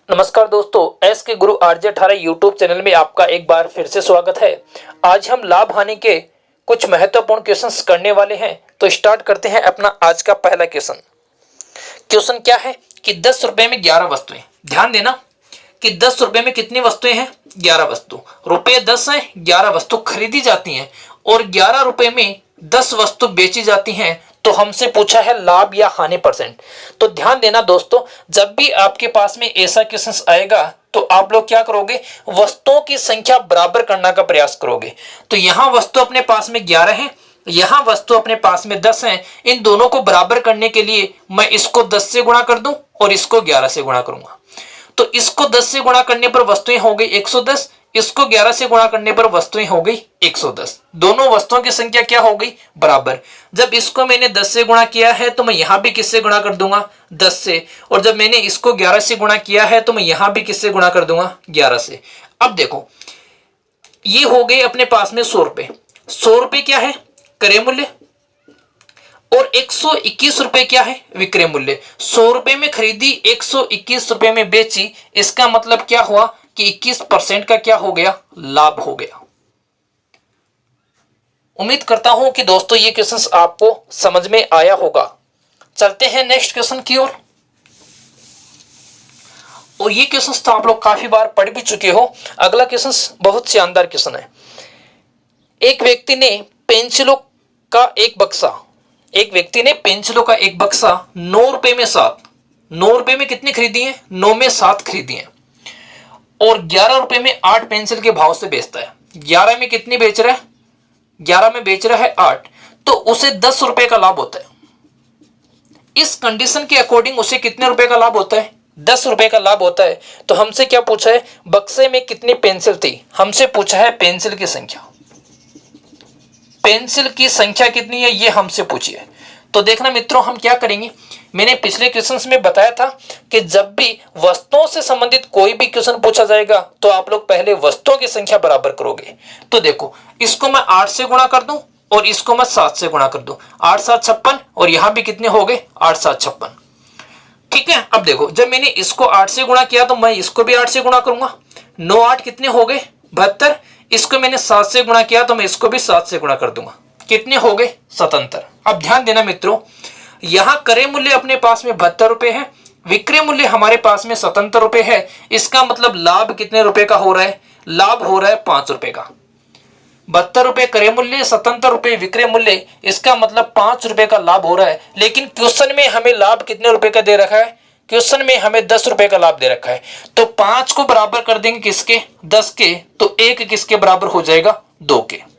नमस्कार दोस्तों, एस के गुरु आरजे 18 यूट्यूब चैनल में आपका एक बार फिर से स्वागत है। आज हम लाभ हानि के कुछ महत्वपूर्ण क्वेश्चंस करने वाले हैं। तो स्टार्ट करते हैं अपना आज का पहला क्वेश्चन। क्वेश्चन क्या है कि 10 रुपए में 11 वस्तुएं। ध्यान देना कि 10 रुपए में कितनी वस्तुएं हैं? 11 वस्तु। रुपए 10 है, 11 वस्तु खरीदी जाती हैं और 11 रुपए में 10 वस्तु बेची जाती हैं। तो हमसे पूछा है लाभ या हानि परसेंट। तो ध्यान देना दोस्तों, जब भी आपके पास में ऐसा क्वेश्चन आएगा तो आप लोग क्या करोगे? वस्तुओं की संख्या बराबर करने का प्रयास करोगे। तो यहां वस्तु अपने पास में 11 है, यहां वस्तु अपने पास में 10 है। इन दोनों को बराबर करने के लिए मैं इसको 10 से गुणा कर दूं और इसको 11 से गुणा करूंगा। तो इसको 10 से गुणा करने पर वस्तुएं हो गई 110, इसको 11 से गुणा करने पर वस्तुएं हो गई 110। दोनों वस्तुओं की संख्या क्या हो गई? बराबर। जब इसको मैंने 10 से गुणा किया है तो मैं यहां भी किससे गुणा कर दूंगा? 10 से। और जब मैंने इसको 11 से गुणा किया है तो मैं यहां भी किससे गुणा कर दूंगा? 11 से। अब देखो, ये हो गए अपने पास में 100 रुपए। 100 रुपए क्या है? क्रय मूल्य। और 121 रुपए क्या है? विक्रय मूल्य। 100 रुपए में खरीदी, 121 रुपए में बेची। इसका मतलब क्या हुआ कि 21% का क्या हो गया? लाभ हो गया। उम्मीद करता हूं कि दोस्तों ये क्वेश्चन आपको समझ में आया होगा। चलते हैं नेक्स्ट क्वेश्चन की ओर। और ये क्वेश्चन तो आप लोग काफी बार पढ़ भी चुके हो। अगला क्वेश्चन बहुत शानदार क्वेश्चन है। एक व्यक्ति ने पेंसिलों का एक बक्सा 9 रुपए में 7। 9 रुपए में कितनी खरीदी है? 9 में 7 खरीदी है। और 11 रुपए में 8 पेंसिल के भाव से बेचता है। 11 में कितनी बेच रहा है? 11 में बेच रहा है 8। तो उसे 10 रुपए का लाभ होता है। इस कंडीशन के अकॉर्डिंग उसे कितने रुपए का लाभ होता है? 10 रुपए का लाभ होता है। तो हमसे क्या पूछा है? बक्से में कितनी पेंसिल थी? हमसे पूछा है पेंसिल की संख्या। पेंसिल की संख्या कितनी है ये हमसे पूछिए। तो देखना मित्रों, हम क्या करेंगे, मैंने पिछले क्वेश्चंस में बताया था कि जब भी वस्तुओं से संबंधित कोई भी क्वेश्चन पूछा जाएगा तो आप लोग पहले वस्तुओं की संख्या बराबर करोगे। तो देखो, इसको मैं 8 से गुणा कर दूं और इसको मैं 7 से गुणा कर दूं। 8 7 56 और यहां भी कितने हो गए? 8 7 56। ठीक है। अब देखो, जब मैंने इसको 8 से गुणा किया तो मैं इसको भी 8 से गुणा करूंगा। 9 8 कितने हो गए? 72। इसको मैंने 7 से गुणा किया तो मैं इसको भी 7 से गुणा कर दूंगा। कितने हो गए? 77। अब ध्यान देना मित्रों, यहां क्रय मूल्य अपने पास में 72 रुपए है, विक्रय मूल्य हमारे पास में 77 रुपए है। इसका मतलब लाभ कितने रुपए का हो रहा है? लाभ हो रहा है 5 रुपए का। 72 रुपए क्रय मूल्य, 77 रुपए विक्रय मूल्य, इसका मतलब 5 रुपए का लाभ हो रहा है। लेकिन क्वेश्चन में हमें लाभ कितने रुपए का दे रखा है? क्वेश्चन में हमें 10 रुपए का लाभ दे रखा है। तो 5 को बराबर कर देंगे किसके? 10 के। तो 1 किसके बराबर हो जाएगा? 2 के।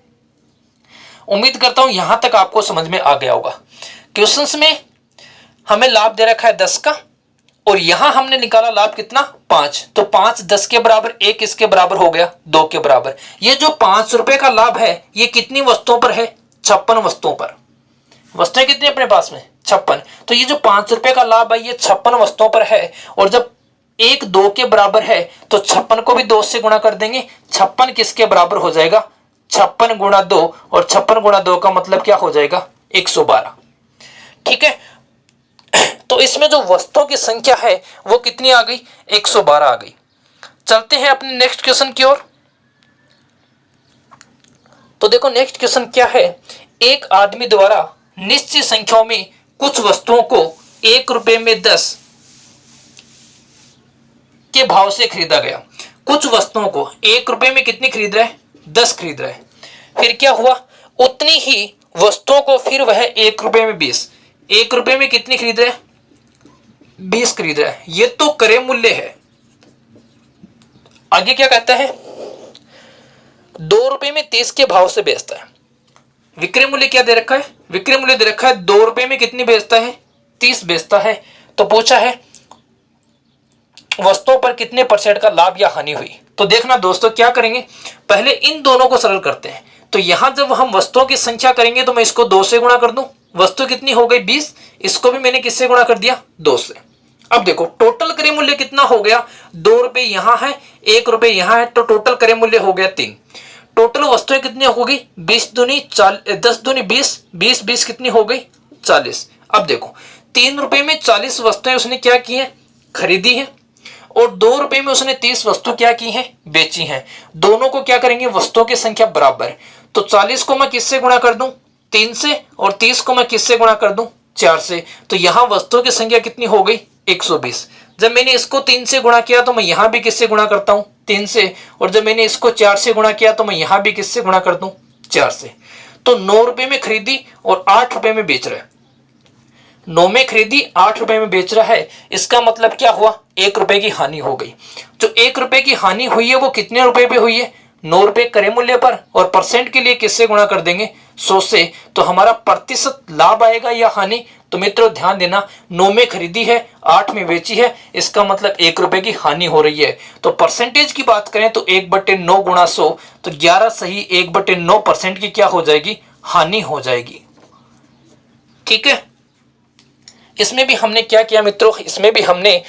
उम्मीद करता हूं यहां तक आपको समझ में आ गया होगा। क्वेश्चंस में हमें लाभ दे रखा है 10 का और यहां हमने निकाला लाभ कितना? 5। तो 5 10 के बराबर, 1 इसके बराबर हो गया 2 के बराबर। ये जो 5 रुपए का लाभ है ये कितनी वस्तुओं पर है? 56 वस्तुओं पर। वस्तुएं कितनी अपने पास में? 56। तो ये जो 5 रुपए का लाभ है ये 56 वस्तुओं पर है। और जब 1 2 के बराबर है तो 56 को भी 2 से गुणा कर देंगे। 56 किसके बराबर हो जाएगा? 56 गुणा 2। और 56 गुणा 2 का मतलब क्या हो जाएगा? 112। ठीक है। तो इसमें जो वस्तुओं की संख्या है वो कितनी आ गई? 112 आ गई। चलते हैं अपने नेक्स्ट क्वेश्चन की ओर। तो देखो नेक्स्ट क्वेश्चन क्या है। एक आदमी द्वारा निश्चित संख्याओं में कुछ वस्तुओं को 1 रुपए में 10 के भाव से खरीदा गया। कुछ वस्तुओं को 1 रुपए में कितनी खरीद रहा है? 10 खरीद रहा है। फिर क्या हुआ? उतनी ही वस्तुओं को फिर वह 1 रुपए में 20। 1 रुपए में कितनी खरीद रहा है? 20 खरीद रहा है। ये तो क्रय मूल्य है। आगे क्या कहता है? 2 रुपए में 30 के भाव से बेचता है। विक्रय मूल्य क्या दे रखा है? विक्रय मूल्य दे रखा है 2 रुपए में कितनी बेचता है? 30 बेचता है। तो पूछा है वस्तुओं पर कितने परसेंट का लाभ या हानि हुई। तो देखना दोस्तों, क्या करेंगे, पहले इन दोनों को सरल करते हैं। तो यहां जब हम वस्तुओं की संख्या करेंगे तो मैं इसको 2 से गुणा कर दूं। वस्तु कितनी हो गई? 20। इसको भी मैंने किससे गुणा कर दिया? 2 से। अब देखो टोटल क्रय मूल्य कितना हो गया? 2 रुपए यहां है, 1 रुपए यहां है, तो टोटल क्रय मूल्य हो गया 3। टोटल वस्तुएं कितनी हो गई? 20 दूनी 10 दूनी 20, 20 20 कितनी हो गई? 40। अब देखो 3 रुपए में 40 वस्तुएं उसने क्या की है? खरीदी है। और 2 रुपए में उसने 30 वस्तु क्या की है, बेची है। दोनों को क्या करेंगे, वस्तुओं की संख्या बराबर। तो 40 को मैं किससे गुणा कर दूं, 3 से, और 30 को मैं किससे गुणा कर दूं, 4 से। तो यहां वस्तुओं की संख्या कितनी हो गई, 120। जब मैंने इसको 3 से गुणा किया तो मैं यहां भी किससे गुणा करता हूं, 3 से, और जब मैंने इसको 4 से गुणा किया तो मैं यहां भी किससे गुणा कर दूं, 4 से। तो 9 रुपए में खरीदी और 8 रुपए में बेच रहा है। 9 में खरीदी, 8 रुपए में बेच रहा है। इसका मतलब क्या हुआ, 1 रुपए की हानि हो गई। जो 1 रुपए की हानि हुई है वो कितने रुपए पे हुई है, 9 रुपए क्रय मूल्य पर, और परसेंट के लिए किससे गुणा कर देंगे, 100 से। तो हमारा प्रतिशत लाभ आएगा या हानि। तो मित्रों ध्यान देना, 9 में खरीदी है, 8 में बेची है, इसका मतलब 1 रुपए की हानि हो रही है। तो परसेंटेज की बात करें तो 1/9 गुणा 100, तो 11 सही 1/9% की क्या हो जाएगी, हानि हो जाएगी। ठीक है। इसमें भी हमने क्या किया मित्रों, इसमें भी हमने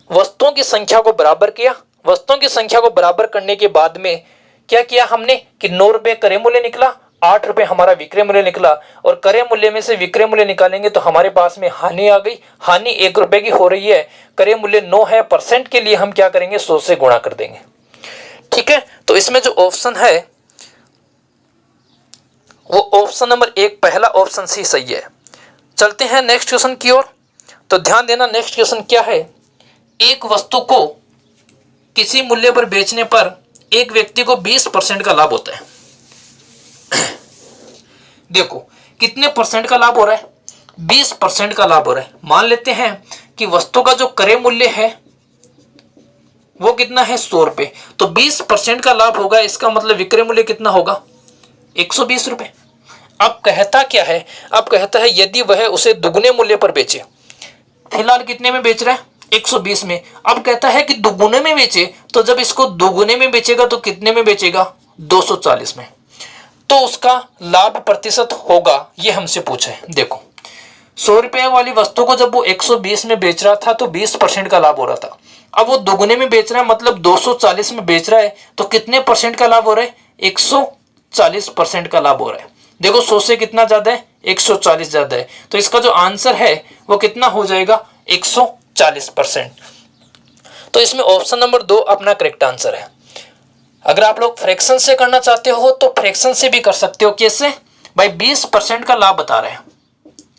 वस्तुओं की संख्या को बराबर किया। वस्तुओं की संख्या को बराबर करने के बाद में क्या किया हमने कि 9 रुपए क्रय मूल्य निकला, 8 रुपए हमारा विक्रय मूल्य निकला, और क्रय मूल्य में से विक्रय मूल्य निकालेंगे तो हमारे पास में हानि आ गई। हानि 1 रुपए की हो रही है, क्रय मूल्य 9 है, परसेंट के लिए हम क्या करेंगे, 100 से गुणा कर देंगे। ठीक है। तो इसमें जो ऑप्शन है वो ऑप्शन नंबर 1 पहला ऑप्शन सी सही है। चलते हैं नेक्स्ट क्वेश्चन की ओर। तो ध्यान देना, नेक्स्ट क्वेश्चन क्या है, एक वस्तु को किसी मूल्य पर बेचने पर एक व्यक्ति को 20% का लाभ होता है। देखो कितने परसेंट का लाभ हो रहा है, 20% का लाभ हो रहा है। मान लेते हैं कि वस्तु का जो क्रय मूल्य है वो कितना है, 100 रुपए। तो 20% का लाभ होगा, इसका मतलब विक्रय मूल्य कितना होगा, 120 रुपए। अब कहता क्या है, अब कहता है यदि वह उसे दुगने मूल्य पर बेचे। फिलहाल कितने में बेच रहा है, 120 में। अब कहता है कि दुगुने में बेचे, तो जब इसको दुगुने में बेचेगा तो कितने में बेचेगा, 240 में। तो उसका लाभ प्रतिशत होगा, ये हमसे पूछा है। देखो 100 रुपए वाली वस्तु को जब वो 120 में बेच रहा था तो 20% का लाभ हो रहा था। अब वो दुगुने में बेच रहा है, मतलब 240 में बेच रहा है, तो कितने परसेंट का लाभ हो रहा है, 140% का लाभ हो रहा है। देखो 100 से कितना ज्यादा है, 140 ज्यादा है। तो इसका जो आंसर है वो कितना हो जाएगा, 140%। तो इसमें ऑप्शन नंबर 2 अपना करेक्ट आंसर है। अगर आप लोग फ्रैक्शन से करना चाहते हो तो फ्रैक्शन से भी कर सकते हो। कैसे भाई, 20% का लाभ बता रहे हैं।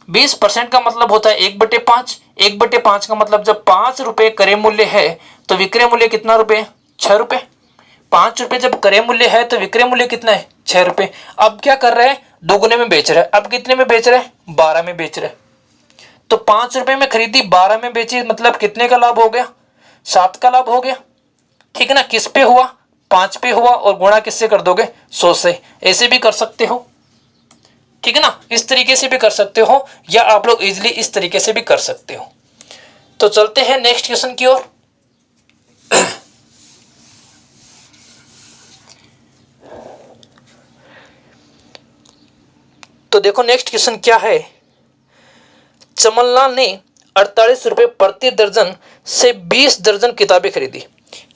20% का मतलब होता है 1/5। 1/5 का मतलब जब 5 रुपए क्रय मूल्य है तो विक्रय मूल्य कितना रुपए, 6 रुपए। 5 रुपए जब क्रय मूल्य है तो विक्रय मूल्य कितना है, 6 रुपए। अब क्या कर रहे हैं, दोगुने में बेच रहे हैं। अब कितने में बेच रहे हैं, 12 में बेच रहे हैं। तो 5 रुपए में खरीदी, 12 में बेची, मतलब कितने का लाभ हो गया, 7 का लाभ हो गया। ठीक है ना। किस पे हुआ, 5 पे हुआ, और गुणा किससे कर दोगे, 100 से। ऐसे भी कर सकते हो, ठीक है ना, इस तरीके से भी कर सकते हो, या आप लोग इजिली इस तरीके से भी कर सकते हो। तो चलते हैं नेक्स्ट क्वेश्चन की ओर। तो देखो नेक्स्ट क्वेश्चन क्या है, चमनलाल ने 48 रुपए प्रति दर्जन से 20 दर्जन किताबें खरीदी।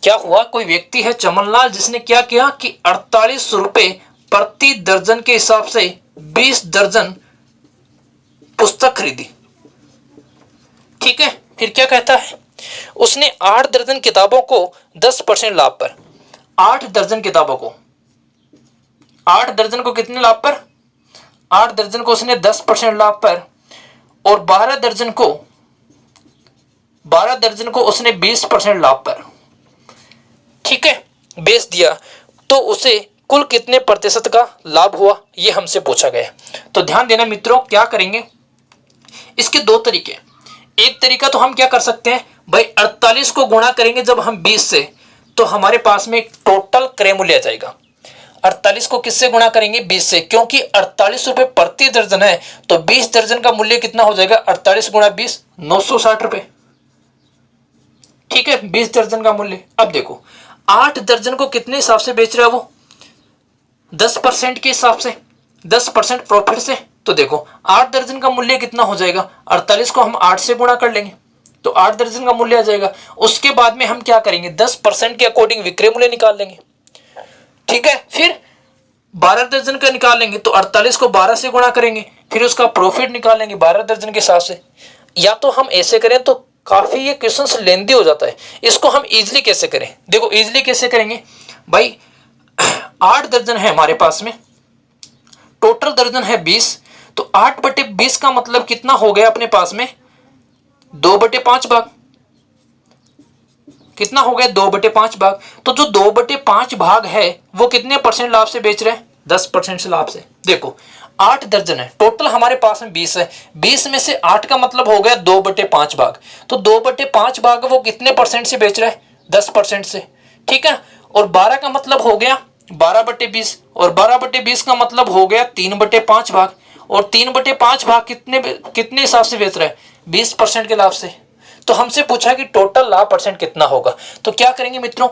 क्या हुआ, कोई व्यक्ति है चमनलाल जिसने क्या किया कि 48 रुपए प्रति दर्जन के हिसाब से 20 दर्जन पुस्तक खरीदी। ठीक है। फिर क्या कहता है, उसने 8 दर्जन किताबों को 10% लाभ पर, 8 दर्जन किताबों को, 8 दर्जन को कितने लाभ पर, 8 दर्जन को उसने 10% लाभ पर, और 12 दर्जन को उसने 20% लाभ पर, ठीक है, बेच दिया। तो उसे कुल कितने प्रतिशत का लाभ हुआ, ये हमसे पूछा गया। तो ध्यान देना मित्रों, क्या करेंगे, इसके 2 तरीके। एक तरीका तो हम क्या कर सकते हैं भाई, 48 को गुणा करेंगे जब हम 20 से, तो हमारे पास में टोटल क्रय मूल्य आ जाएगा। 48 को किससे गुणा करेंगे, 20 से, क्योंकि 48 रुपए प्रति दर्जन है, तो 20 दर्जन का मूल्य कितना हो जाएगा, 48 गुणा 20, 960 रुपए। ठीक है, 20 दर्जन का मूल्य। अब देखो 8 दर्जन को कितने हिसाब से बेच रहा है वो, 10% के हिसाब से, 10% प्रॉफिट से। तो देखो 8 दर्जन का मूल्य कितना हो जाएगा, 48 को हम 8 से गुणा कर लेंगे तो 8 दर्जन का मूल्य आ जाएगा। उसके बाद में हम क्या करेंगे, 10% के अकॉर्डिंग विक्रय मूल्य निकाल लेंगे। ठीक है। फिर 12 दर्जन का निकालेंगे तो 48 को 12 से गुणा करेंगे, फिर उसका प्रॉफिट निकालेंगे 12 दर्जन के हिसाब से। या तो हम ऐसे करें तो काफी ये क्वेश्चन लेंदी हो जाता है। इसको हम इजिली कैसे करें, देखो इजिली कैसे करेंगे भाई। 8 दर्जन है हमारे पास में, टोटल दर्जन है 20, तो 8/20 का मतलब कितना हो गया अपने पास में 2/5 भाग। कितना हो गया 2/5 भाग। तो जो 2/5 भाग है वो कितने परसेंट लाभ से बेच रहे हैं, 10% से लाभ से। देखो 8 दर्जन है, टोटल हमारे पास में 20 है, 20 में से 8 का मतलब हो गया 2/5 भाग। तो 2/5 भाग वो कितने परसेंट से बेच रहा है, 10% से, ठीक है। और 12 का मतलब हो गया 12/20, और 12/20 का मतलब हो गया 3/5 भाग, और 3/5 भाग कितने हिसाब से बेच रहा है, 20% के लाभ से। तो हमसे पूछा कि टोटल लाभ परसेंट कितना होगा, तो क्या करेंगे मित्रों,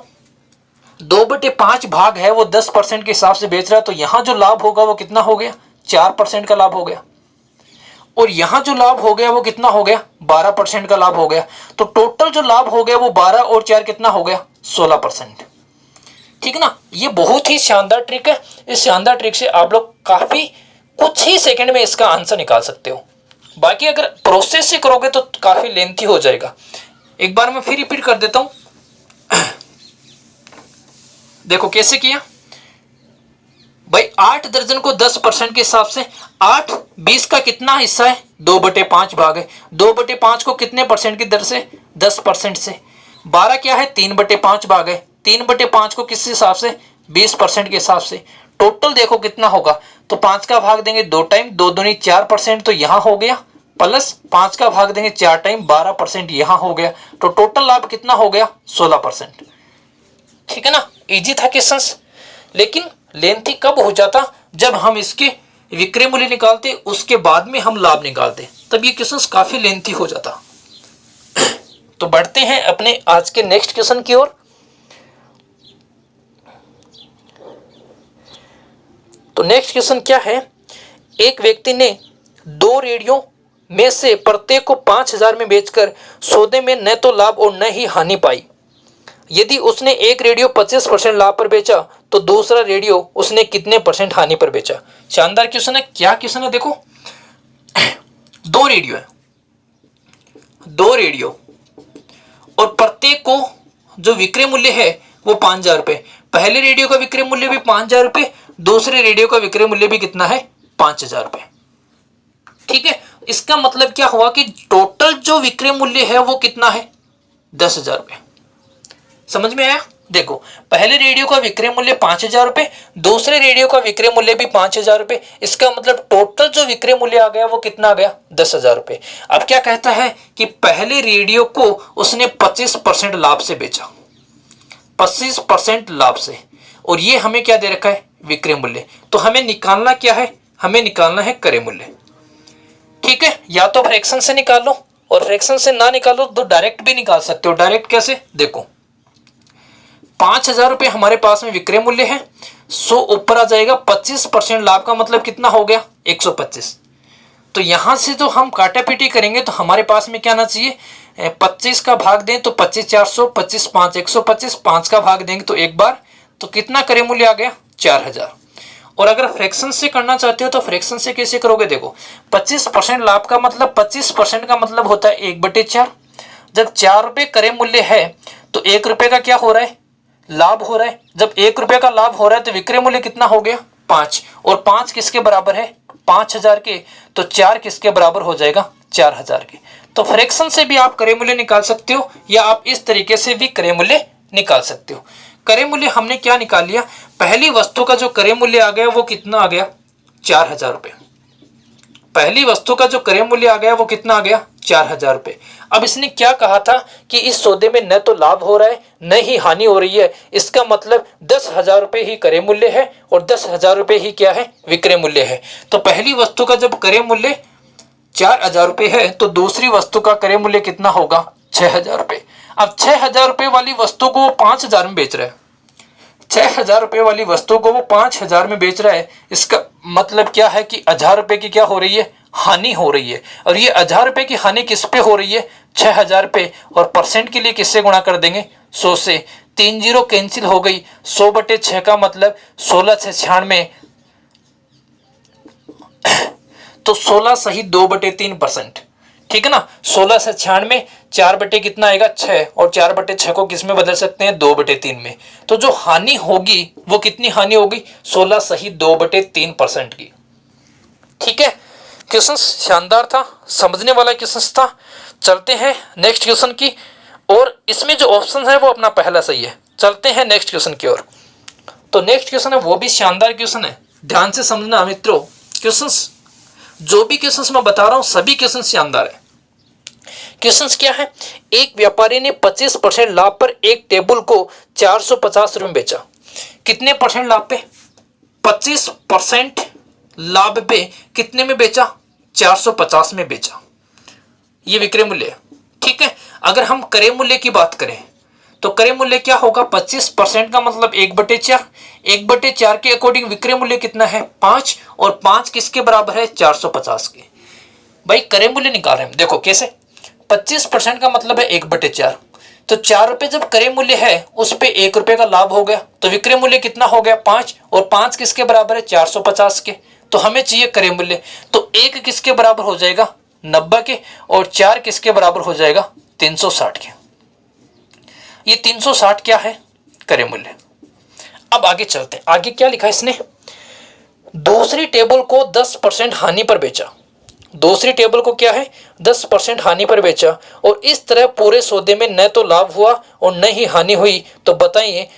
2/5 भाग है वो 10% के हिसाब से बेच रहा है, तो यहां जो लाभ होगा वो कितना हो गया, 4% का लाभ हो गया। और यहां जो लाभ हो गया वो कितना हो गया, 12% का लाभ हो गया। तो टोटल जो लाभ हो गया वो 12 और 4 कितना हो गया, 16%। ठीक है ना। ये बहुत ही शानदार ट्रिक है। इस शानदार ट्रिक से आप लोग काफी कुछ ही सेकंड में इसका आंसर निकाल सकते हो। बाकी अगर प्रोसेस से करोगे तो काफी लेंथी हो जाएगा। एक बार मैं फिर रिपीट कर देता हूं। देखो कैसे किया भाई, 8 दर्जन को 10% के हिसाब से, 8 20 का कितना हिस्सा है, 2/5 भाग है। 2/5 को कितने परसेंट की दर से, 10% से। 12 क्या है, 3/5 भाग है। 3/5 को किस हिसाब से, 20% के हिसाब से। टोटल देखो कितना होगा, तो 5 का भाग देंगे 2 टाइम, 2 दूनी 4%, तो यहां हो गया, प्लस 5 का भाग देंगे 4 टाइम, 12% यहां हो गया। तो टोटल लाभ कितना हो गया, 16%। ठीक है ना। इजी था क्वेश्चन, लेकिन लेंथी कब हो जाता, जब हम इसके विक्रय मूल्य निकालते उसके बाद में हम लाभ निकालते, तब ये क्वेश्चन काफी लेंथी हो जाता। तो बढ़ते हैं अपने आज के नेक्स्ट क्वेश्चन की ओर। तो नेक्स्ट क्वेश्चन क्या है, एक व्यक्ति ने 2 रेडियो में से प्रत्येक को 5,000 में बेचकर सौदे में न तो लाभ और न ही हानि पाई। यदि उसने एक रेडियो 25% लाभ पर बेचा तो दूसरा रेडियो उसने कितने परसेंट हानि पर बेचा। शानदार क्वेश्चन है। क्या क्वेश्चन है, देखो 2 रेडियो है, 2 रेडियो, और प्रत्येक को जो विक्रय मूल्य है वो 5,000 रुपए। पहले रेडियो का विक्रय मूल्य भी 5,000 रुपए, दूसरे रेडियो का विक्रय मूल्य भी कितना है, 5,000 रुपए। ठीक है। इसका मतलब क्या हुआ कि टोटल जो विक्रय मूल्य है वो कितना है, 10,000 रुपए। समझ में आया। देखो पहले रेडियो का विक्रय मूल्य 5,000 रुपए, दूसरे रेडियो का विक्रय मूल्य भी 5,000 रुपए। इसका मतलब टोटल जो विक्रय मूल्य आ गया वो कितना आ गया, 10,000 रुपए। अब क्या कहता है कि पहले रेडियो को उसने 25% लाभ से बेचा, 25% लाभ से, और ये हमें क्या दे रखा है, विक्रय मूल्य। तो हमें निकालना क्या है, हमें निकालना है क्रय मूल्य। ठीक है। या तो फ्रैक्शन से निकाल लो, और फ्रैक्शन से ना निकालो तो डायरेक्ट भी निकाल सकते हो। डायरेक्ट कैसे, देखो 5,000 रुपए हमारे पास में विक्रय मूल्य है, 100 ऊपर आ जाएगा, 25% लाभ का मतलब कितना हो गया, 125। तो यहां से जो हम काटापीटी करेंगे तो हमारे पास में क्या आना चाहिए, 25 का भाग दें तो 25 400, 25 5 125, 5 का भाग देंगे तो एक बार, तो कितना क्रय मूल्य आ गया, 4,000। और अगर फ्रैक्शन से करना चाहते हो तो फ्रैक्शन से कैसे करोगे, देखो 25% लाभ का मतलब 25% का मतलब होता है 1/4। जब 4 रुपए क्रय मूल्य है तो 1 रुपए का क्या हो रहा है, लाभ हो रहा है। जब 1 रुपए का लाभ हो रहा है तो विक्रय मूल्य कितना हो गया, 5, और 5 किसके बराबर है, 5,000 के। तो 4 किसके बराबर हो जाएगा, 4,000 के। तो फ्रैक्शन से भी आप क्रय मूल्य निकाल सकते हो, या आप इस तरीके से भी क्रय मूल्य निकाल सकते हो। क्रय मूल्य हमने क्या निकाल लिया, पहली वस्तु का जो क्रय मूल्य आ गया वो कितना आ गया, 4,000 रुपए। पहली वस्तु का जो क्रय मूल्य आ गया वो कितना आ गया, 4,000 रुपए। अब इसने क्या कहा था कि इस सौदे में न तो लाभ हो रहा है न ही हानि हो रही है। इसका मतलब 10,000 रुपए ही क्रय मूल्य है और 10,000 रुपए ही क्या है, विक्रय मूल्य है। तो पहली वस्तु का जब क्रय मूल्य 4,000 रुपए है तो दूसरी वस्तु का क्रय मूल्य कितना होगा, 6,000 रुपए। अब 6,000 रुपए वाली वस्तु को वो 5,000 में बेच रहा है, 6,000 रुपए वाली वस्तु को वो 5,000 में बेच रहा है। इसका मतलब क्या है कि 1,000 रुपए की क्या हो रही है, हानि हो रही है। और ये 1,000 रुपए की हानि किस पे हो रही है, 6,000 पे। और परसेंट के लिए किससे गुणा कर देंगे, 100 से। 3 जीरो कैंसिल हो गई, 100/6 का मतलब 16 से 96, तो 16 सही 2/3%। ठीक है ना। 16 से 96, 4 बटे कितना आएगा 6, और 4 बटे 6 को किस में बदल सकते हैं 2 बटे 3 में। तो जो हानि होगी वो कितनी हानि होगी 16 सही 2 बटे 3% की। ठीक है, क्वेश्चन शानदार था, समझने वाला क्वेश्चन था। चलते हैं नेक्स्ट क्वेश्चन की, और इसमें जो ऑप्शन है वो अपना पहला सही है। चलते हैं नेक्स्ट क्वेश्चन की ओर। तो नेक्स्ट क्वेश्चन है वो भी शानदार क्वेश्चन है, ध्यान से समझना मित्रों। क्वेश्चंस जो भी क्वेश्चंस मैं बता रहा हूं सभी क्वेश्चंस शानदार है। क्वेश्चंस क्या है, एक व्यापारी ने 25% लाभ पर एक टेबल को 450 रुपए में बेचा। कितने परसेंट लाभ पे 25% लाभ पे कितने में बेचा 450 में बेचा, ये विक्रय मूल्य है। ठीक है, अगर हम क्रय मूल्य की बात करें तो क्रय मूल्य क्या होगा 25% का मतलब 1/4, 1/4 के अकॉर्डिंग विक्रय मूल्य कितना है 5, और 5 किसके बराबर है 450 के। भाई क्रय मूल्य निकाल रहे हैं, देखो कैसे 25% का मतलब है 1/4, तो 4 रुपए जब क्रय मूल्य है उस पे 1 रुपए का लाभ हो गया, तो विक्रय मूल्य कितना हो गया 5, और 5 किसके बराबर है 450 के। तो हमें चाहिए क्रय मूल्य, तो 1 किसके बराबर हो जाएगा 90 के, और 4 किसके बराबर हो जाएगा 360 के। ये 360 क्या है क्रय मूल्य। अब आगे चलते हैं, आगे क्या लिखा है इसने, दूसरी टेबल को 10% हानि पर बेचा। दूसरी टेबल को क्या है 10% हानि पर बेचा, और इस तरह पूरे सौदे में न तो लाभ हुआ और न ही हानि हुई, तो बताइए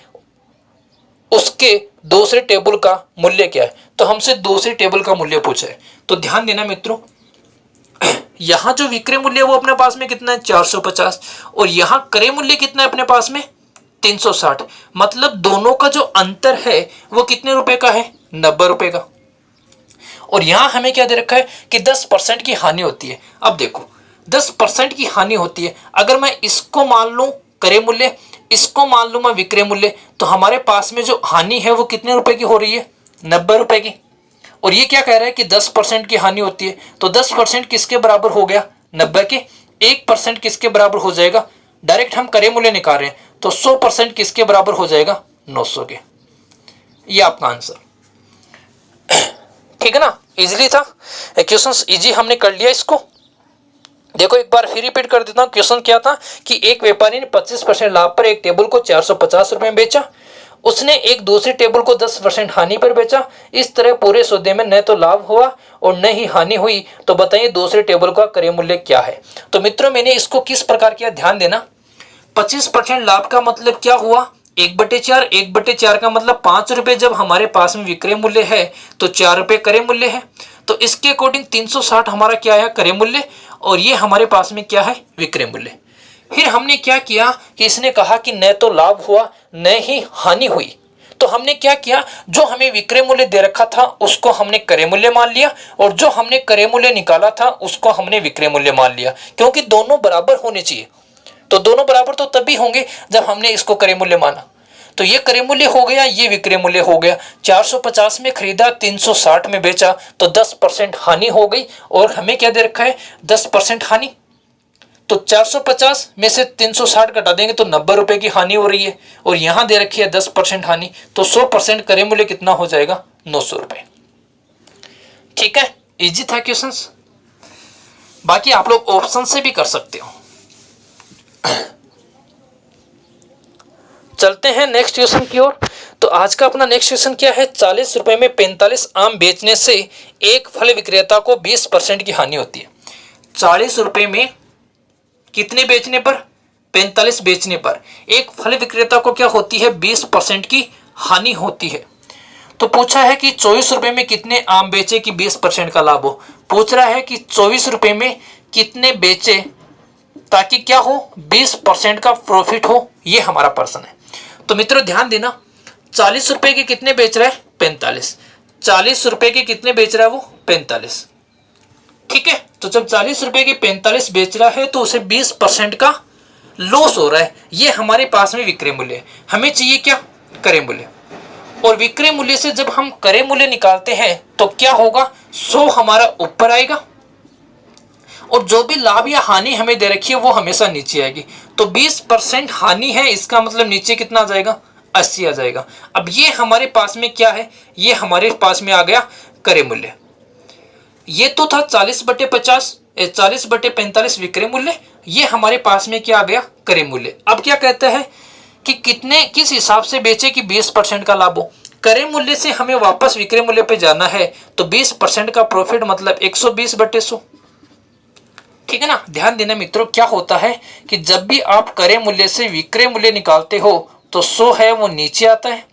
उसके दूसरे टेबल का मूल्य क्या है। तो हमसे दूसरी टेबल का मूल्य पूछा है, तो ध्यान देना मित्रों, यहां जो विक्रय मूल्य है वो अपने पास में कितना है 450, और यहां क्रय मूल्य कितना है अपने पास में 360, मतलब दोनों का जो अंतर है वो कितने रुपए का है 90 रुपए का। और यहां हमें क्या दे रखा है कि 10% की हानि होती है। अब देखो 10% की हानि होती है, अगर मैं इसको मान लूं क्रय मूल्य, इसको मान लूं मैं विक्रय मूल्य, तो हमारे पास में जो हानि है वो कितने रुपए की हो रही है 90 रुपए की। और ये क्या कह रहा है कि 10% की हानि होती है, तो 10% किसके बराबर हो गया 90 के, 1% किसके बराबर हो जाएगा, डायरेक्ट हम क्रय मूल्य निकाल रहे हैं, तो 100% किसके बराबर हो जाएगा 900 के। ये आपका आंसर। ठीक है ना, इजीली था क्वेश्चन, इजी हमने कर लिया इसको। देखो एक बार फिर रिपीट कर देता हूं, क्वेश्चन क्या था कि एक व्यापारी ने 25% लाभ पर एक टेबल को 450 रुपए में बेचा, उसने एक दूसरी टेबल को 10% हानि पर बेचा, इस तरह पूरे सौदे में न तो लाभ हुआ और न ही हानि हुई, तो बताइए दूसरे टेबल का क्रय मूल्य क्या है। तो मित्रों मैंने इसको किस प्रकार किया ध्यान देना, 25% लाभ का मतलब क्या हुआ 1/4, 1/4 का मतलब 5 रुपए जब हमारे पास में विक्रय मूल्य है तो 4 रुपए क्रय मूल्य है, तो इसके अकॉर्डिंग 360 हमारा क्या है क्रय मूल्य, और ये हमारे पास में क्या है विक्रय मूल्य। फिर हमने क्या किया कि इसने कहा कि न तो लाभ हुआ न ही हानि हुई, तो हमने क्या किया जो हमें विक्रय मूल्य दे रखा था उसको हमने क्रय मूल्य मान लिया, और जो हमने क्रय मूल्य निकाला था उसको हमने विक्रय मूल्य मान लिया, क्योंकि दोनों बराबर होने चाहिए। तो दोनों बराबर तो तभी होंगे जब हमने इसको क्रय मूल्य माना। तो ये क्रय मूल्य हो गया, ये विक्रय मूल्य हो गया। 450 में खरीदा 360 में बेचा, तो 10% हानि हो गई, और हमें क्या दे रखा है 10% हानि। तो 450 में से 360 घटा देंगे तो 90 रुपए की हानि हो रही है, और यहां दे रखी है 10% हानि, तो 100% क्रय मूल्य कितना हो जाएगा 900 रुपए। ठीक है, इजी था क्वेश्चन, बाकी आप लोग ऑप्शन से भी कर सकते हो। चलते हैं नेक्स्ट क्वेश्चन की ओर। तो आज का अपना नेक्स्ट क्वेश्चन क्या है, 40 रुपए में 45 आम बेचने से एक फल विक्रेता को 20% की हानि होती है। 40 रुपए में कितने बेचने पर 45 बेचने पर एक फल विक्रेता को क्या होती है 20% की हानि होती है। तो पूछा है कि 24 रुपए में कितने आम बेचे कि 20% का लाभ हो। पूछ रहा है कि 24 रुपए में कितने बेचे ताकि क्या हो 20% का प्रॉफिट हो, ये हमारा प्रश्न है। तो मित्रों ध्यान देना, 40 रुपए के कितने बेच रहा है 45, 40 रुपए के कितने बेच रहा है वो 45। ठीक है, तो जब 40 रुपए के 45 बेच रहा है तो उसे 20% का लॉस हो रहा है। ये हमारे पास में विक्रय मूल्य है, हमें चाहिए क्या क्रय मूल्य, और विक्रय मूल्य से जब हम क्रय मूल्य निकालते हैं तो क्या होगा 100 हमारा ऊपर आएगा, और जो भी लाभ या हानि हमें दे रखी है वो हमेशा नीचे आएगी। तो 20% हानि है, इसका मतलब नीचे कितना आ जाएगा 80 आ जाएगा। अब ये हमारे पास में क्या है, ये हमारे पास में आ गया क्रय मूल्य। ये तो था 40/50, 40/45 विक्रय मूल्य, ये हमारे पास में क्या आ गया, क्रय मूल्य। अब क्या कहता है कि किस हिसाब से बेचे कि 20% का लाभ हो। क्रय मूल्य से हमें वापस विक्रय मूल्य पे जाना है, तो 20% का प्रॉफिट मतलब 120/100। ठीक है ना। ध्यान देना मित्रों, क्या होता है कि जब भी आप क्रय मूल्य से विक्रय मूल्य निकालते हो तो 100 है वो नीचे आता है,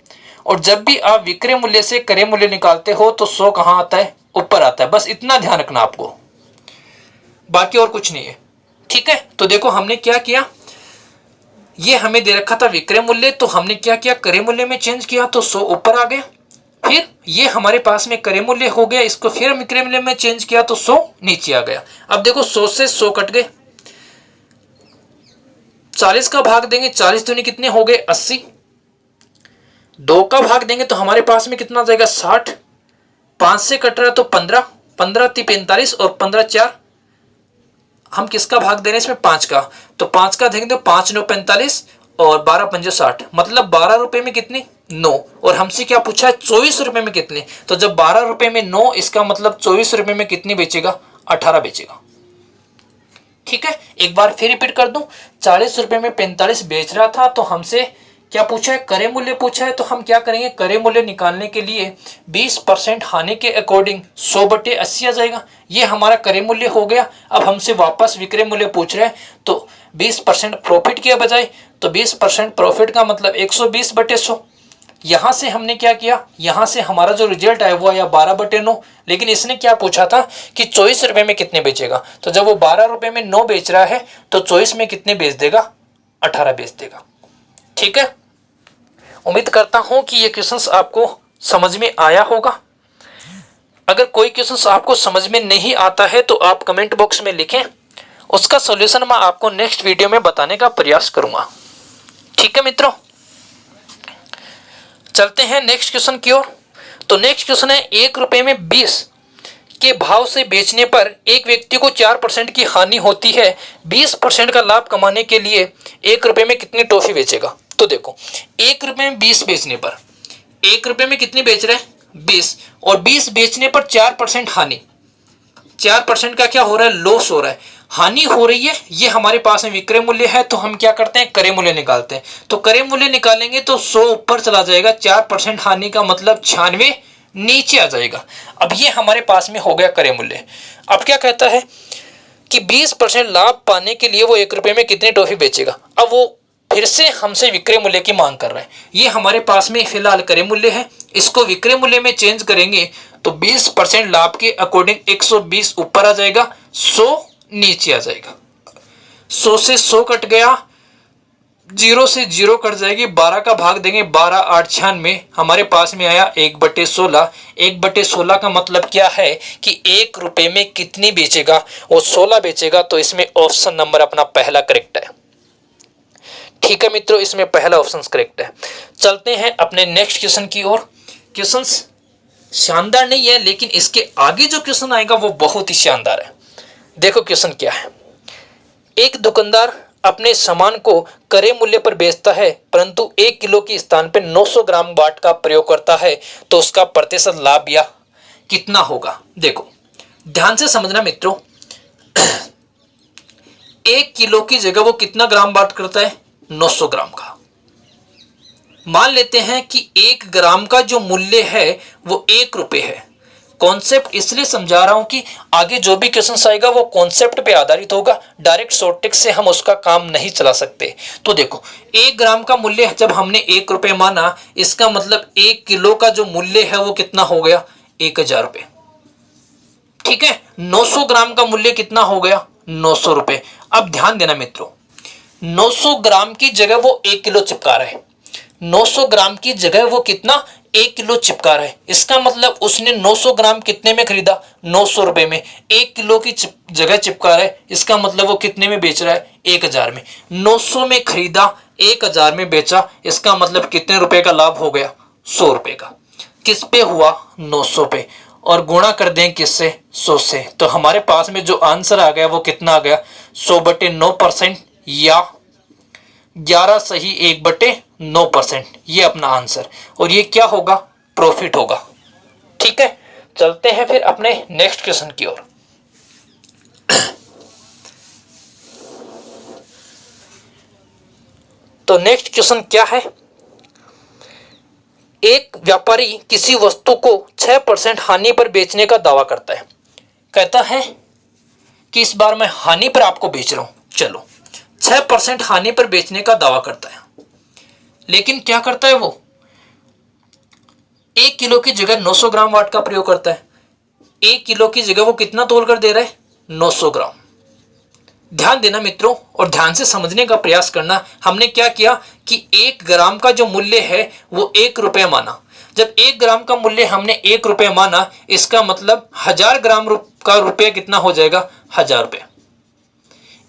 और जब भी आप विक्रय मूल्य से क्रय मूल्य निकालते हो तो 100 कहाँ आता है, ऊपर आता है। बस इतना ध्यान रखना आपको, बाकी और कुछ नहीं है। ठीक है। तो देखो हमने क्या किया, ये हमें दे रखा था विक्रय मूल्य, तो हमने क्या किया, क्रय मूल्य में चेंज किया तो 100 ऊपर आ गया। फिर ये हमारे पास में क्रय मूल्य हो गया, इसको फिर हम विक्रय मूल्य में चेंज किया तो 100 नीचे आ गया। अब देखो 100 से 100 कट गए, 40 का भाग देंगे, 40 दूनी कितने हो गए, 80। 2 का भाग देंगे तो हमारे पास में कितना आ जाएगा, 60। 5 से कट रहा है तो 15, 15 × 45 और 15 × 4, हम किसका भाग दे रहे हैं इसमें, 5 का। तो 5 का देंगे तो 5 × 9 = 45 और 12 × 5 = 60, मतलब 12 रुपए में कितने, 9। और हमसे क्या पूछा है, 24 रुपए में कितने। तो जब 12 रुपए में 9, इसका मतलब 24 रुपए में कितनी बेचेगा, 18 बेचेगा। ठीक है। एक बार फिर रिपीट कर दूं, 40 रुपए में 45 बेच रहा था, तो हमसे क्या पूछा है, क्रय मूल्य पूछा है। तो हम क्या करेंगे, क्रय मूल्य निकालने के लिए 20% हानि के अकॉर्डिंग 100/80 आ जाएगा। ये हमारा क्रय मूल्य हो गया। अब हमसे वापस विक्रय मूल्य पूछ रहे हैं, तो 20% प्रॉफिट के बजाय, तो 20% प्रॉफिट का मतलब 120/100। यहां से हमने क्या किया, यहां से हमारा जो रिजल्ट आया वो आया 12/9। लेकिन इसने क्या पूछा था कि 24 रुपए में कितने बेचेगा, तो जब वो 12 रुपए में 9 बेच रहा है तो 24 में कितने बेच देगा, 18 बेच देगा। ठीक है। उम्मीद करता हूं कि ये क्वेश्चंस आपको समझ में आया होगा। अगर कोई क्वेश्चंस आपको समझ में नहीं आता है तो आप कमेंट बॉक्स में लिखें, उसका सॉल्यूशन मैं आपको नेक्स्ट वीडियो में बताने का प्रयास करूंगा। ठीक है मित्रों, चलते हैं नेक्स्ट क्वेश्चन की ओर। तो नेक्स्ट क्वेश्चन है, 1 रुपए में 20 के भाव से बेचने पर एक व्यक्ति को 4% की हानि होती है। 20% का लाभ कमाने के लिए 1 रुपए में कितनी टॉफी बेचेगा। तो देखो 1 रुपए में 20 बेचने पर, 1 रुपए में कितनी बेच रहे हैं, 20, और 20 बेचने पर 4% हानि, 4% का क्या हो रहा है, लॉस हो रहा है, हानि हो रही है। ये हमारे पास में विक्रय मूल्य है, तो हम क्या करते हैं, क्रय मूल्य निकालते हैं। तो क्रय मूल्य निकालेंगे तो 100 ऊपर चला जाएगा, 4% हानि का मतलब 96 नीचे आ जाएगा। अब ये हमारे पास में हो गया क्रय मूल्य। अब क्या कहता है कि 20% लाभ पाने के लिए वो 1 रुपए में कितनी टॉफी बेचेगा। अब वो फिर से हमसे विक्रय मूल्य की मांग कर रहा है। ये हमारे पास में फिलहाल क्रय मूल्य है, इसको विक्रय मूल्य में चेंज करेंगे तो 20% लाभ के अकॉर्डिंग 120 ऊपर आ जाएगा, 100 नीचे आ जाएगा। 100 से 100 कट गया, 0 से 0 कट जाएगी, 12 का भाग देंगे, 12 8 96, हमारे पास में आया 1/16। 1/16 का मतलब क्या है कि 1 रुपए में कितनी बेचेगा, वो 16 बेचेगा। तो इसमें ऑप्शन नंबर अपना पहला करेक्ट है। ठीक है मित्रों, इसमें पहला ऑप्शन करेक्ट है। चलते हैं अपने नेक्स्ट क्वेश्चन की ओर। क्वेश्चन शानदार नहीं है, लेकिन इसके आगे जो क्वेश्चन आएगा वो बहुत ही शानदार है। देखो क्वेश्चन क्या है, एक दुकानदार अपने सामान को क्रय मूल्य पर बेचता है, परंतु 1 किलो के स्थान पर 900 ग्राम वाट का प्रयोग करता है, तो उसका प्रतिशत लाभ या कितना होगा। देखो ध्यान से समझना मित्रों, 1 किलो की जगह वो कितना ग्राम वाट करता है, 900 ग्राम का। मान लेते हैं कि 1 ग्राम का जो मूल्य है वो 1 रुपए है। कॉन्सेप्ट इसलिए समझा रहा हूं कि आगे जो भी क्वेश्चन आएगा वो कॉन्सेप्ट पे आधारित होगा, डायरेक्ट शॉर्ट ट्रिक से हम उसका काम नहीं चला सकते। तो देखो 1 ग्राम का मूल्य जब हमने 1 रुपए माना, इसका मतलब 1 किलो का जो मूल्य है वो कितना हो गया, 1000 रुपए। ठीक है। 900 ग्राम का मूल्य कितना हो गया, 900 रुपए। अब ध्यान देना मित्रों, 900 ग्राम की जगह वो 1 किलो चिपका रहा है। 900 ग्राम की जगह वो कितना, 1 किलो चिपका रहा है। इसका मतलब उसने 900 ग्राम कितने में खरीदा, 900 रुपए में। 1 किलो की जगह चिपका रहा है, इसका मतलब वो कितने में बेच रहा है, 1000 में। 900 में खरीदा, 1000 में बेचा, इसका मतलब कितने रुपए का लाभ हो गया, 100 रुपए का। किस पे हुआ, 900 पे, और गुणा कर दें किससे, 100 से। तो हमारे पास में जो आंसर आ गया वो कितना आ गया, 100/9% या 11 सही 1/9%, ये अपना आंसर। और ये क्या होगा, प्रॉफिट होगा। ठीक है। चलते हैं फिर अपने नेक्स्ट क्वेश्चन की ओर। तो नेक्स्ट क्वेश्चन क्या है, एक व्यापारी किसी वस्तु को 6% हानि पर बेचने का दावा करता है। कहता है कि इस बार मैं हानि पर आपको बेच रहा हूं। चलो 6% हानि पर बेचने का दावा करता है, लेकिन क्या करता है वो 1 किलो की जगह 900 ग्राम वाट का प्रयोग करता है। 1 किलो की जगह वो कितना तोल कर दे रहा है, 900 ग्राम। ध्यान देना मित्रों और ध्यान से समझने का प्रयास करना। हमने क्या किया कि 1 ग्राम का जो मूल्य है वो 1 रुपये माना। जब 1 ग्राम का मूल्य हमने 1 रुपये माना, इसका मतलब 1000 ग्राम का रुपया कितना हो जाएगा, 1000 रुपये।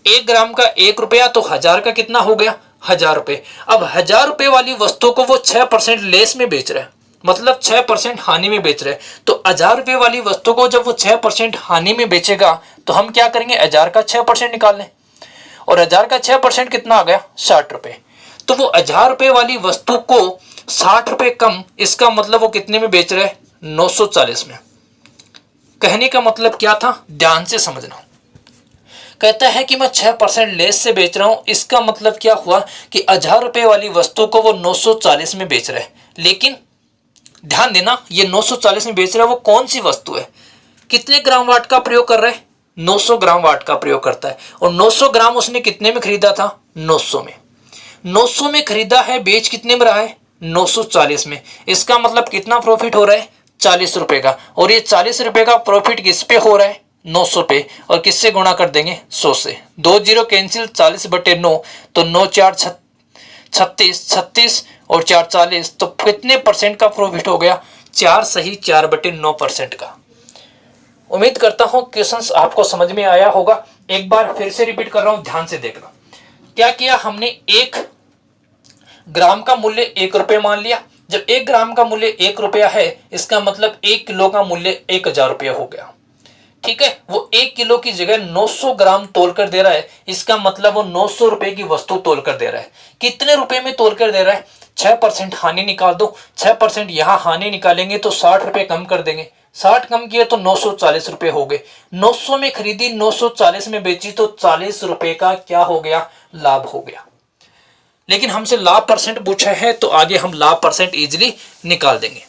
1 ग्राम का 1 रुपया तो 1000 का कितना हो गया, 1000 रुपये। अब 1000 रुपये वाली वस्तु को वो 6% लेस में बेच रहा है, मतलब 6% हानि में बेच रहे हैं। तो 1000 रुपये वाली वस्तु को जब वो 6% हानि में बेचेगा तो हम क्या करेंगे, 1000 का 6% निकाल लें, और 1000 का 6% कितना आ गया, 60 रुपये। तो वो 1000 रुपये वाली वस्तु को 60 रुपये कम, इसका मतलब वो कितने में बेच रहे हैं, 940 में। कहने का मतलब क्या था, ध्यान से समझना। कहता है कि मैं 6% लेस से बेच रहा हूं, इसका मतलब क्या हुआ कि 1000 रुपये वाली वस्तु को वो 940 में बेच रहा है। लेकिन ध्यान देना, ये 940 में बेच रहा है, वो कौन सी वस्तु है, कितने ग्राम वाट का प्रयोग कर रहा है, 900 ग्राम वाट का प्रयोग करता है। और 900 ग्राम उसने कितने में खरीदा था, 900 में। 900 में खरीदा है, बेच कितने में रहा है, 940 में। इसका मतलब कितना प्रॉफिट हो रहा है, 40 रुपए का। और ये 40 रुपए का प्रॉफिट किस पे हो रहा है, 900 पे। और किससे गुणा कर देंगे, 100 से। 2 जीरो कैंसिल, 40/9, तो 9 4 36, 36 और 4 40, तो कितने परसेंट का प्रॉफिट हो गया, 4 सही 4/9% का। उम्मीद करता हूं क्वेश्चंस आपको समझ में आया होगा। एक बार फिर से रिपीट कर रहा हूं, ध्यान से देखना। क्या किया हमने, 1 ग्राम का मूल्य 1 रुपये मान लिया। जब 1 ग्राम का मूल्य 1 रुपया है, इसका मतलब 1 किलो का मूल्य 1000 रुपया हो गया। ठीक है, वो 1 किलो की जगह 900 ग्राम तोल कर दे रहा है, इसका मतलब वो 900 रुपए की वस्तु तोल कर दे रहा है। कितने रुपए में तोल कर दे रहा है, 6% हानि निकाल दो। 6% यहां हानि निकालेंगे तो 60 रुपए कम कर देंगे। 60 कम किए तो 940 रुपए हो गए। 900 में खरीदी, 940 में बेची, तो 40 रुपए का क्या हो गया, लाभ हो गया। लेकिन हमसे लाभ परसेंट पूछा है, तो आगे हम लाभ परसेंट इजिली निकाल देंगे।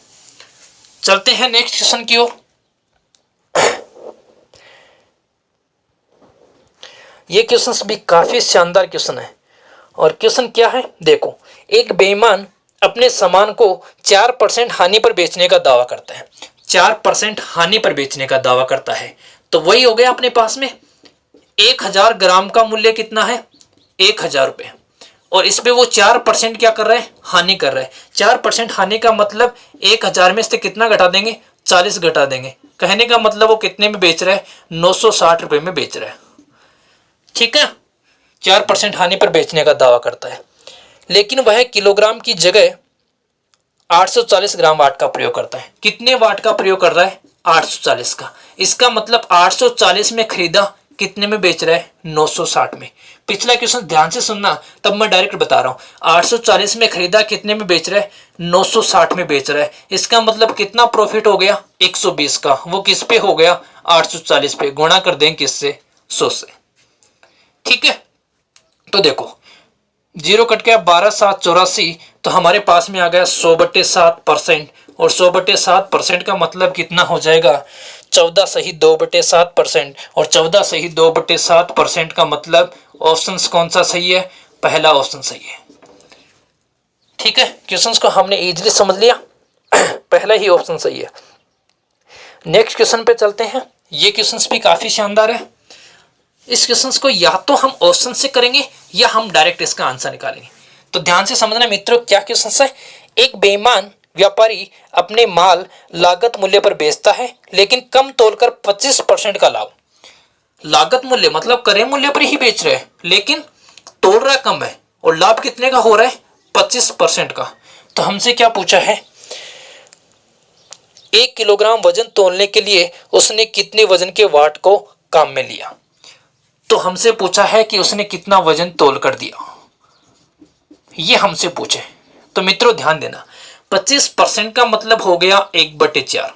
चलते हैं नेक्स्ट क्वेश्चन की ओर। ये क्वेश्चन भी काफी शानदार क्वेश्चन है। और क्वेश्चन क्या है, देखो, एक बेईमान अपने सामान को 4% हानि पर बेचने का दावा करता है। 4% हानि पर बेचने का दावा करता है, तो वही हो गया अपने पास में 1000 ग्राम का मूल्य कितना है, 1000 रुपये। और इस पे वो 4% क्या कर रहा है, हानि कर रहा है। 4% हानि का मतलब 1000 में से कितना घटा देंगे, 40 घटा देंगे। कहने का मतलब वो कितने में बेच रहा है, 960 रुपये में बेच रहा है। ठीक है, 4% हानि पर बेचने का दावा करता है, लेकिन वह किलोग्राम की जगह 840 ग्राम वाट का प्रयोग करता है। कितने वाट का प्रयोग कर रहा है, 840 का। इसका मतलब 840 में खरीदा, कितने में बेच रहा है, 960 में। पिछला क्वेश्चन ध्यान से सुनना, तब मैं डायरेक्ट बता रहा हूं। 840 में खरीदा, कितने में बेच रहा है, 960 में बेच रहा है। इसका मतलब कितना प्रॉफिट हो गया, 120 का। वो किस पे हो गया, 840 पे। गुणा कर दें किससे, 100 से। ठीक है, तो देखो 0 कट गया, 12 7 84, तो हमारे पास में आ गया 100/7%। और 100/7% का मतलब कितना हो जाएगा, 14 सही 2/7%। और 14 सही 2/7% का मतलब ऑप्शन कौन सा सही है, पहला ऑप्शन सही है। ठीक है, क्वेश्चंस को हमने इजीली समझ लिया, पहला ही ऑप्शन सही है। नेक्स्ट क्वेश्चन पे चलते हैं। ये क्वेश्चंस भी काफी शानदार है। इस क्वेश्चंस को या तो हम ऑप्शन से करेंगे या हम डायरेक्ट इसका आंसर निकालेंगे। तो ध्यान से समझना मित्रों, क्या क्वेश्चन है। एक बेईमान व्यापारी अपने माल लागत मूल्य पर बेचता है, लेकिन कम तोलकर 25% का लाभ। लागत मूल्य मतलब क्रय मूल्य पर ही बेच रहे हैं, लेकिन तोल रहा कम है, और लाभ कितने का हो रहा है, 25% का। तो हमसे क्या पूछा है, 1 किलोग्राम वजन तोलने के लिए उसने कितने वजन के वाट को काम में लिया। तो हमसे पूछा है कि उसने कितना वजन तोल कर दिया, ये हमसे पूछे। तो मित्रों ध्यान देना, 25% का मतलब हो गया 1/4।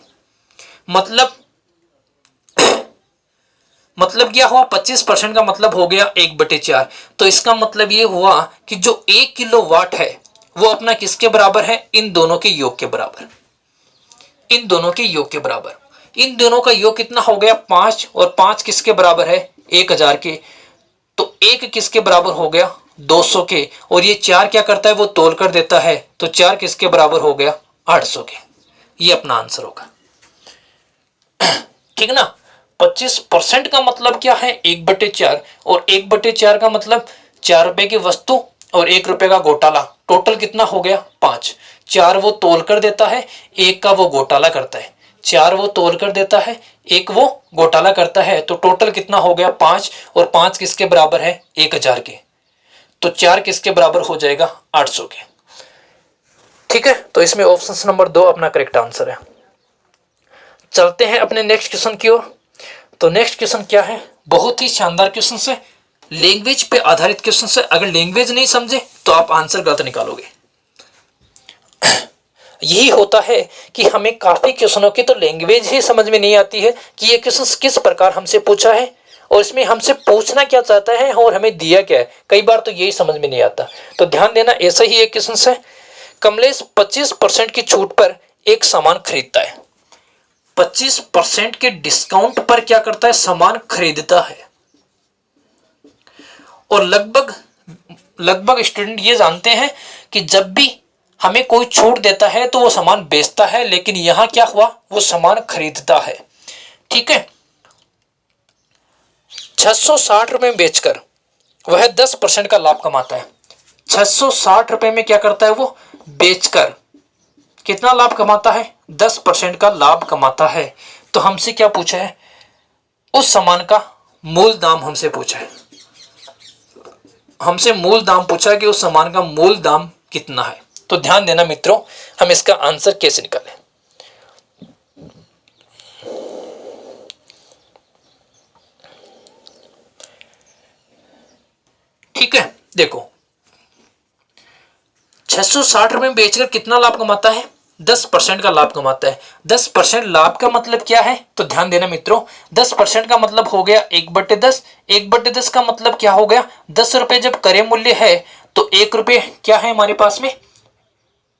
मतलब क्या हुआ, 25% का मतलब हो गया 1/4। तो इसका मतलब ये हुआ कि जो 1 किलोवाट है वो अपना किसके बराबर है, इन दोनों के योग के बराबर। इन दोनों के योग के बराबर, इन दोनों का योग कितना हो गया 5, और 5 किसके बराबर है 1000 के। तो 1 किसके बराबर हो गया 200 के, और ये 4 क्या करता है वो तोल कर देता है, तो 4 किसके बराबर हो गया 800 के। ये अपना आंसर होगा, ठीक ना। 25% का मतलब क्या है 1/4, और 1/4 का मतलब 4 रुपए की वस्तु और 1 रुपए का घोटाला, टोटल कितना हो गया 5। 4 वो तोल कर देता है, 1 का वो घोटाला करता है। 4 वो तोल कर देता है, 1 वो घोटाला करता है, तो टोटल कितना हो गया 5, और 5 किसके बराबर है 1000 के, तो 4 किसके बराबर हो जाएगा 800 के। ठीक है, तो इसमें ऑप्शन नंबर 2 अपना करेक्ट आंसर है। चलते हैं अपने नेक्स्ट क्वेश्चन की ओर। तो नेक्स्ट क्वेश्चन क्या है, बहुत ही शानदार क्वेश्चन है, लैंग्वेज पे आधारित क्वेश्चन है। अगर लैंग्वेज नहीं समझे तो आप आंसर गलत निकालोगे। यही होता है कि हमें काफी क्वेश्चनों की तो लैंग्वेज ही समझ में नहीं आती है कि ये क्वेश्चन किस प्रकार हमसे पूछा है और इसमें हमसे पूछना क्या चाहता है और हमें दिया क्या है। कई बार तो यही समझ में नहीं आता। तो ध्यान देना, ऐसा ही एक क्वेश्चन है, कमलेश 25% की छूट पर एक सामान खरीदता है। 25% के डिस्काउंट पर क्या करता है, सामान खरीदता है। और लगभग स्टूडेंट ये जानते हैं कि जब भी हमें कोई छूट देता है तो वो सामान बेचता है, लेकिन यहां क्या हुआ, वो सामान खरीदता है। ठीक है, 660 रुपए में बेचकर वह 10% का लाभ कमाता है। 660 रुपए में क्या करता है, वो बेचकर कितना लाभ कमाता है, 10% का लाभ कमाता है। तो हमसे क्या पूछा है, उस सामान का मूल दाम हमसे पूछा है। हमसे मूल दाम पूछा कि उस सामान का मूल दाम कितना है। तो ध्यान देना मित्रों, हम इसका आंसर कैसे निकालें। ठीक है, देखो 660 रुपए में बेचकर कितना लाभ कमाता है, 10% का लाभ कमाता है। 10% लाभ का मतलब क्या है, तो ध्यान देना मित्रों, 10% का मतलब हो गया 1/10। 1/10 का मतलब क्या हो गया, 10 रुपए जब क्रय मूल्य है तो 1 रुपए क्या है हमारे पास में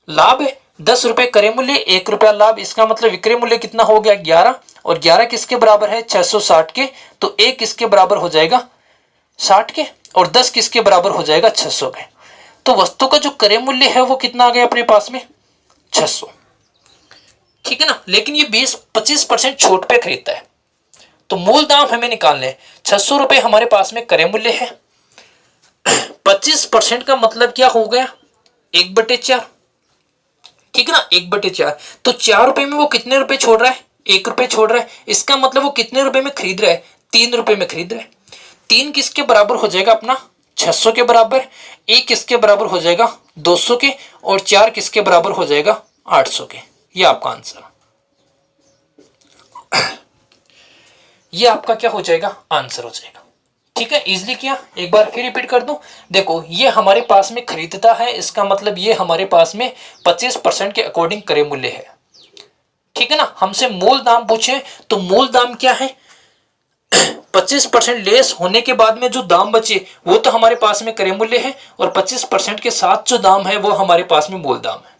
लाभ है। 10 रुपए क्रय मूल्य, 1 रुपया लाभ, इसका मतलब विक्रय मूल्य कितना हो गया 11, और 11 किसके बराबर है 660 के, तो 1 किसके बराबर हो जाएगा 60 के, और 10 किसके बराबर हो जाएगा 600 के। तो वस्तु का जो क्रय मूल्य है वो कितना आ गया अपने पास में 600। ठीक है ना, लेकिन ये 25% छूट पे खरीदता है। तो मूल दाम हमें निकालने हैं, 600 रुपए हमारे पास में क्रय मूल्य है। 25% का मतलब क्या हो गया 1/4। ठीक है ना, 1/4। तो 4 रुपए में वो कितने रुपए छोड़ रहा है, 1 रुपए छोड़ रहा है। इसका मतलब वो कितने रुपए में खरीद रहा है, 3 रुपए में खरीद रहा है। 3 किसके बराबर हो जाएगा अपना 600 के बराबर, 1 किसके बराबर हो जाएगा 200 के, और 4 किसके बराबर हो जाएगा 800 के। ये आपका आंसर, ये आपका क्या हो जाएगा आंसर हो जाएगा। ठीक है, इजिली किया, एक बार फिर रिपीट कर दूं। देखो ये हमारे पास में खरीदता है, इसका मतलब ये हमारे पास में 25% के अकॉर्डिंग क्रय मूल्य है। ठीक है ना, हमसे मूल दाम पूछे तो मूल दाम क्या है 25% लेस होने के बाद में जो दाम बचे वो तो हमारे पास में क्रय मूल्य है, और 25% के साथ जो दाम है वो हमारे पास में मूल दाम है।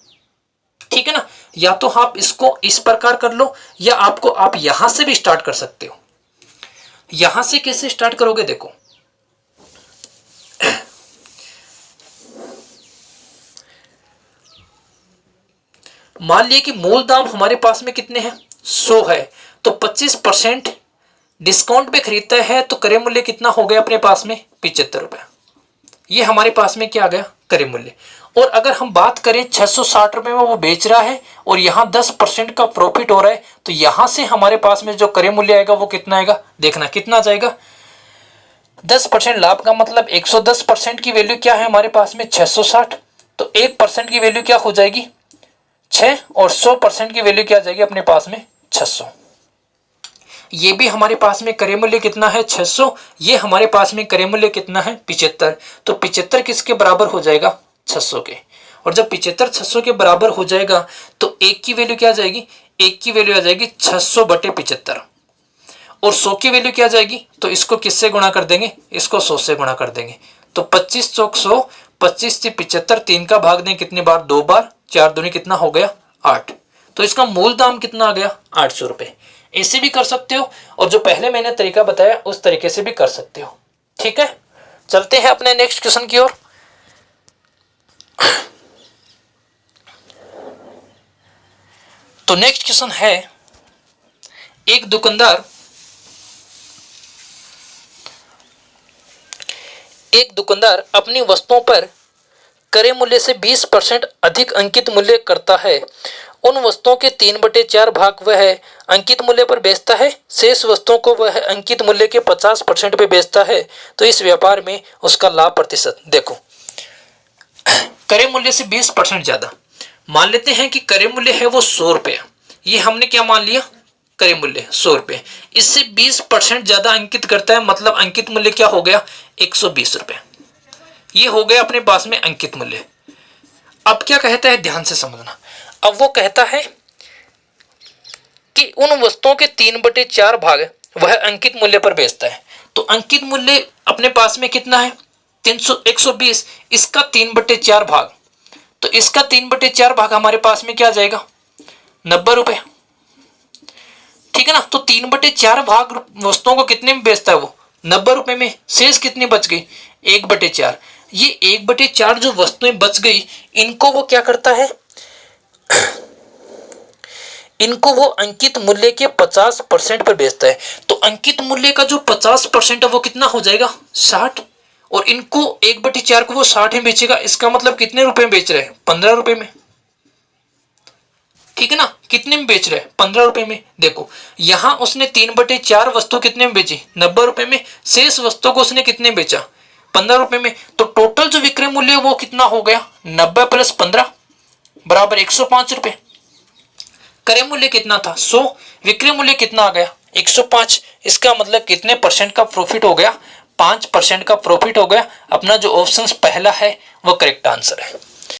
ठीक है ना, या तो आप इसको इस प्रकार कर लो, या आपको आप यहां से भी स्टार्ट कर सकते हो। यहां से कैसे स्टार्ट करोगे, देखो मान लिया कि मूल दाम हमारे पास में कितने हैं 100 है, तो 25% डिस्काउंट पे खरीदता है, तो क्रय मूल्य कितना हो गया अपने पास में 75 रुपए। ये हमारे पास में क्या आ गया क्रय मूल्य। और अगर हम बात करें 660 रुपए में वो बेच रहा है और यहाँ 10% का प्रॉफिट हो रहा है, तो यहां से हमारे पास में जो क्रय मूल्य आएगा वो कितना आएगा, देखना कितना जाएगा 10% लाभ का मतलब 110% की वैल्यू क्या है हमारे पास में 660, तो 1% की वैल्यू क्या हो जाएगी 6, और 100% की वैल्यू क्या आ जाएगी अपने पास में 600। ये भी हमारे पास में क्रय मूल्य कितना है 600, ये हमारे पास में क्रय मूल्य कितना है 75, तो 75 किसके बराबर हो जाएगा 600 के। और जब 75 600 के बराबर हो जाएगा तो 1 की वैल्यू क्या आ जाएगी, 1 की वैल्यू आ जाएगी 600/75, और 100 की वैल्यू क्या जाएगी, तो इसको किससे गुणा कर देंगे, इसको 100 से गुणा कर देंगे। तो 25 चौक 100, 25 से 75, 3 का भाग दें कितनी बार, 2 बार, 4 दूनी कितना हो गया 8। तो इसका मूल दाम कितना आ गया 800 रुपये। ऐसे भी कर सकते हो और जो पहले मैंने तरीका बताया उस तरीके से भी कर सकते हो। ठीक है, चलते हैं अपने नेक्स्ट क्वेश्चन की ओर। तो नेक्स्ट क्वेश्चन है, एक दुकानदार अपनी वस्तुओं पर क्रय मूल्य से 20% अधिक अंकित मूल्य करता है। उन वस्तुओं के 3/4 भाग वह अंकित मूल्य पर बेचता है, शेष वस्तुओं को वह अंकित मूल्य के 50% पे बेचता है। तो इस व्यापार में उसका लाभ प्रतिशत देखो, क्रय मूल्य से 20% ज्यादा, मान लेते हैं कि क्रय मूल्य है वो 100 रुपये, ये हमने क्या मान लिया, क्रय मूल्य 100 रुपये, इससे 20% ज्यादा अंकित करता है, मतलब अंकित मूल्य क्या हो गया 120 रुपये। ये हो गया अपने पास में अंकित मूल्य। अब क्या कहता है, ध्यान से समझना। अब वो कहता है कि उन वस्तुओं के 3/4 भाग वह अंकित मूल्य पर बेचता है। तो अंकित मूल्य अपने पास में कितना है 120, इसका 3/4 भाग, तो इसका 3/4 भाग हमारे पास में क्या आ जाएगा 90 रुपये। ठीक है ना, तो 3/4 भाग वस्तुओं को कितने में बेचता है वो 90 रुपए में, शेष कितनी बच गई 1/4। ये 1/4 जो वस्तुएं बच गई, इनको वो क्या करता है, इनको वो अंकित मूल्य के 50% पर बेचता है। तो अंकित मूल्य का जो 50% है वो कितना हो जाएगा 60, और इनको 1/4 को वो 60 में बेचेगा। इसका मतलब कितने रुपए में बेच रहे हैं 15 रुपए में। ठीक है ना, कितने में बेच रहे हैं 15 रुपए में। देखो यहां उसने 3/4 वस्तु कितने में बेची 90 रुपए में, शेष वस्तु को उसने कितने में बेचा 15 रुपए में। तो टोटल जो विक्रय मूल्य वो कितना हो गया 90 + 15 बराबर 105 रुपए। क्रय मूल्य कितना था 100, विक्रय मूल्य कितना आ गया 105। इसका मतलब कितने परसेंट का प्रॉफिट हो गया 5% का प्रॉफिट हो गया। अपना जो ऑप्शन पहला है वो करेक्ट आंसर है।